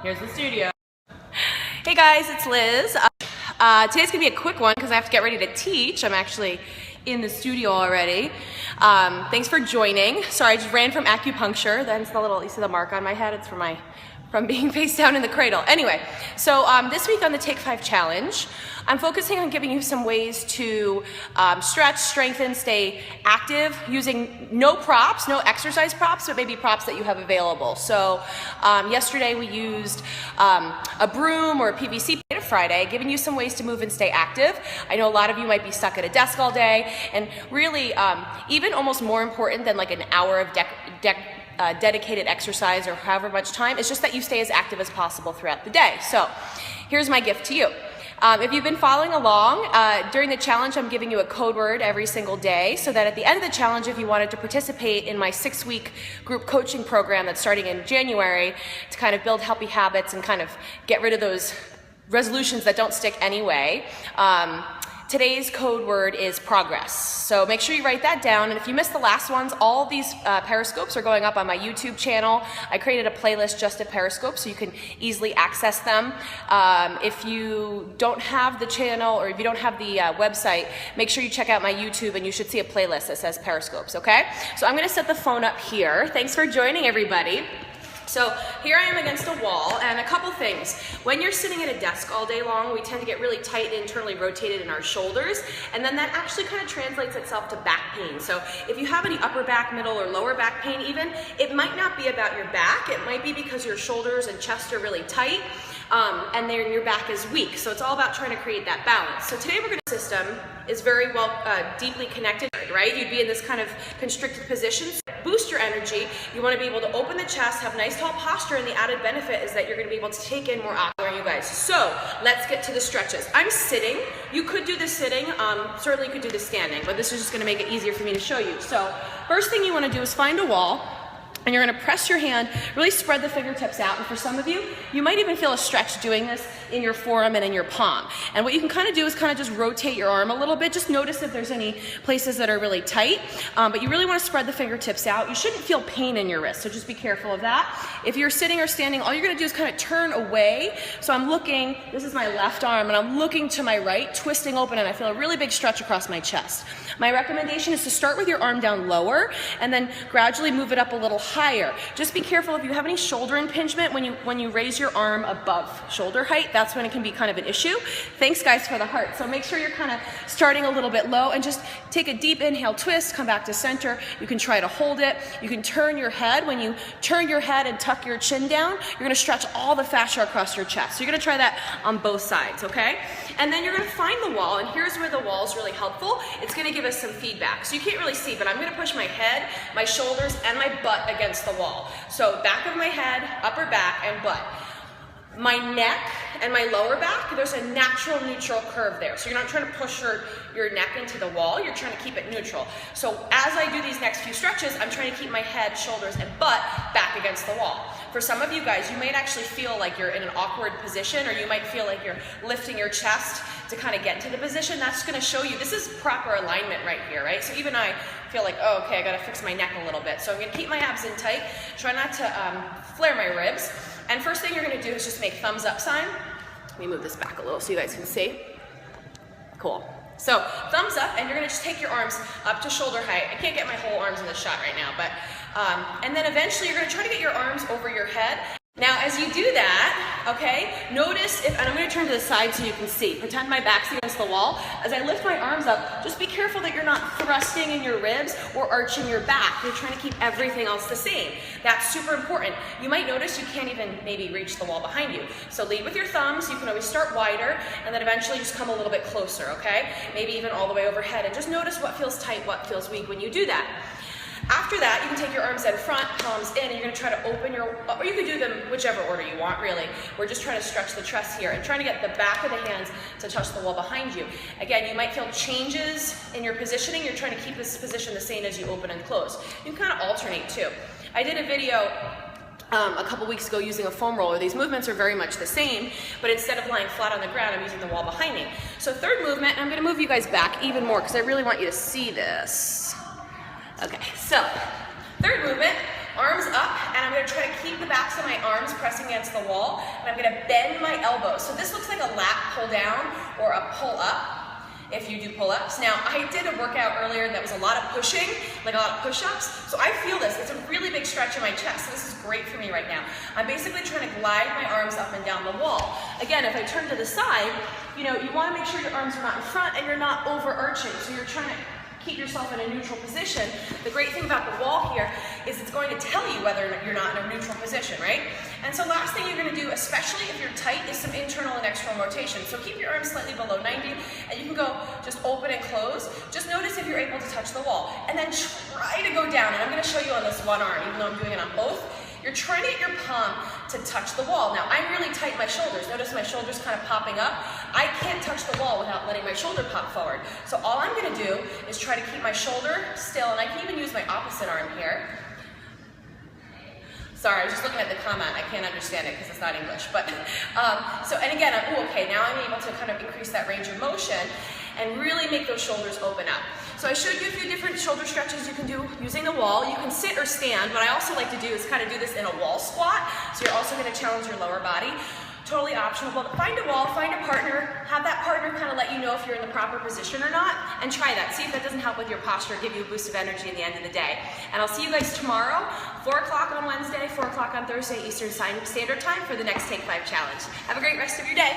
Here's the studio. Hey guys, it's Liz. Today's gonna be a quick one because I have to get ready to teach. I'm actually in the studio already. Thanks for joining. Sorry, I just ran from acupuncture. That's the little, you see the mark on my head? It's from being face down in the cradle. Anyway, so this week on the Take 5 Challenge, I'm focusing on giving you some ways to stretch, strengthen, stay active using no props, no exercise props, but maybe props that you have available. So yesterday we used a broom or a PVC plate. Friday, giving you some ways to move and stay active. I know a lot of you might be stuck at a desk all day, and really even almost more important than like an hour of dedicated exercise or however much time, it's just that you stay as active as possible throughout the day. So here's my gift to you. If you've been following along, during the challenge I'm giving you a code word every single day so that at the end of the challenge, if you wanted to participate in my 6-week group coaching program that's starting in January to kind of build healthy habits and kind of get rid of those resolutions that don't stick anyway, today's code word is progress. So make sure you write that down. And if you missed the last ones, all of these periscopes are going up on my YouTube channel. I created a playlist just of periscopes so you can easily access them. If you don't have the channel or if you don't have the website, make sure you check out my YouTube and you should see a playlist that says periscopes, okay? So I'm gonna set the phone up here. Thanks for joining, everybody. So here I am against a wall, and a couple things. When you're sitting at a desk all day long, we tend to get really tight and internally rotated in our shoulders, and then that actually kind of translates itself to back pain. So if you have any upper back, middle, or lower back pain even, it might not be about your back. It might be because your shoulders and chest are really tight, and then your back is weak. So it's all about trying to create that balance. So today we're going to system is very well deeply connected, right? You'd be in this kind of constricted position. Boost your energy. You want to be able to open the chest, have nice tall posture, and the added benefit is that you're going to be able to take in more oxygen, you guys. So let's get to the stretches. I'm sitting. You could do the sitting. Certainly you could do the standing, but this is just going to make it easier for me to show you. So first thing you want to do is find a wall. And you're going to press your hand, really spread the fingertips out. And for some of you, you might even feel a stretch doing this in your forearm and in your palm. And what you can kind of do is kind of just rotate your arm a little bit. Just notice if there's any places that are really tight. But you really want to spread the fingertips out. You shouldn't feel pain in your wrist, so just be careful of that. If you're sitting or standing, all you're going to do is kind of turn away. So I'm looking, this is my left arm, and I'm looking to my right, twisting open, and I feel a really big stretch across my chest. My recommendation is to start with your arm down lower and then gradually move it up a little higher. Just be careful if you have any shoulder impingement when you raise your arm above shoulder height. That's when it can be kind of an issue. Thanks guys for the heart. So make sure you're kind of starting a little bit low and just take a deep inhale, twist, come back to center. You can try to hold it. You can turn your head. When you turn your head and tuck your chin down, you're going to stretch all the fascia across your chest. So you're going to try that on both sides, okay? And then you're going to find the wall, and here's where the wall is really helpful. It's going to give us some feedback. So you can't really see, but I'm going to push my head, my shoulders, and my butt against the wall. So back of my head, upper back, and butt. My neck and my lower back, there's a natural neutral curve there. So you're not trying to push your neck into the wall, you're trying to keep it neutral. So as I do these next few stretches, I'm trying to keep my head, shoulders, and butt back against the wall. For some of you guys, you might actually feel like you're in an awkward position, or you might feel like you're lifting your chest to kind of get into the position. That's going to show you, this is proper alignment right here, right? So even I feel like, oh, okay, I got to fix my neck a little bit. So I'm going to keep my abs in tight, try not to flare my ribs. And first thing you're going to do is just make thumbs up sign. Let me move this back a little so you guys can see. Cool. So thumbs up, and you're going to just take your arms up to shoulder height. I can't get my whole arms in this shot right now, but and then eventually you're going to try to get your arms over your head. Now as you do that, okay, notice if, and I'm going to turn to the side so you can see, pretend my back's against the wall. As I lift my arms up, just be careful that you're not thrusting in your ribs or arching your back. You're trying to keep everything else the same. That's super important. You might notice you can't even maybe reach the wall behind you. So lead with your thumbs. You can always start wider and then eventually just come a little bit closer, okay? Maybe even all the way overhead, and just notice what feels tight, what feels weak when you do that. After that, you can take your arms in front, palms in, and you're going to try to open your, or you can do them whichever order you want, really. We're just trying to stretch the chest here and trying to get the back of the hands to touch the wall behind you. Again, you might feel changes in your positioning. You're trying to keep this position the same as you open and close. You can kind of alternate too. I did a video a couple weeks ago using a foam roller. These movements are very much the same, but instead of lying flat on the ground, I'm using the wall behind me. So third movement, and I'm going to move you guys back even more because I really want you to see this. Okay, so third movement, arms up, and I'm gonna try to keep the backs of my arms pressing against the wall, and I'm gonna bend my elbows. So this looks like a lat pull down or a pull up if you do pull-ups. Now, I did a workout earlier that was a lot of pushing, like a lot of push-ups, so I feel this. It's a really big stretch in my chest, so this is great for me right now. I'm basically trying to glide my arms up and down the wall. Again, if I turn to the side, you know, you wanna make sure your arms are not in front and you're not overarching, so you're trying to keep yourself in a neutral position. The great thing about the wall here is it's going to tell you whether or not you're not in a neutral position, right? And so last thing you're gonna do, especially if you're tight, is some internal and external rotation. So keep your arms slightly below 90, and you can go just open and close. Just notice if you're able to touch the wall. And then try to go down, and I'm gonna show you on this one arm, even though I'm doing it on both. You're trying to get your palm to touch the wall. Now, I'm really tight in my shoulders. Notice my shoulders kind of popping up. I can't touch the wall without letting my shoulder pop forward. So all I'm gonna do is try to keep my shoulder still, and I can even use my opposite arm here. Sorry, I was just looking at the comment. I can't understand it because it's not English. But and again, okay, now I'm able to kind of increase that range of motion and really make those shoulders open up. So I showed you a few different shoulder stretches you can do using the wall. You can sit or stand. What I also like to do is kind of do this in a wall squat. So you're also going to challenge your lower body. Totally optional, but find a wall, find a partner, have that partner kind of let you know if you're in the proper position or not, and try that. See if that doesn't help with your posture, give you a boost of energy at the end of the day. And I'll see you guys tomorrow, 4 o'clock on Wednesday, 4 o'clock on Thursday, Eastern Standard Time for the next Take 5 challenge. Have a great rest of your day.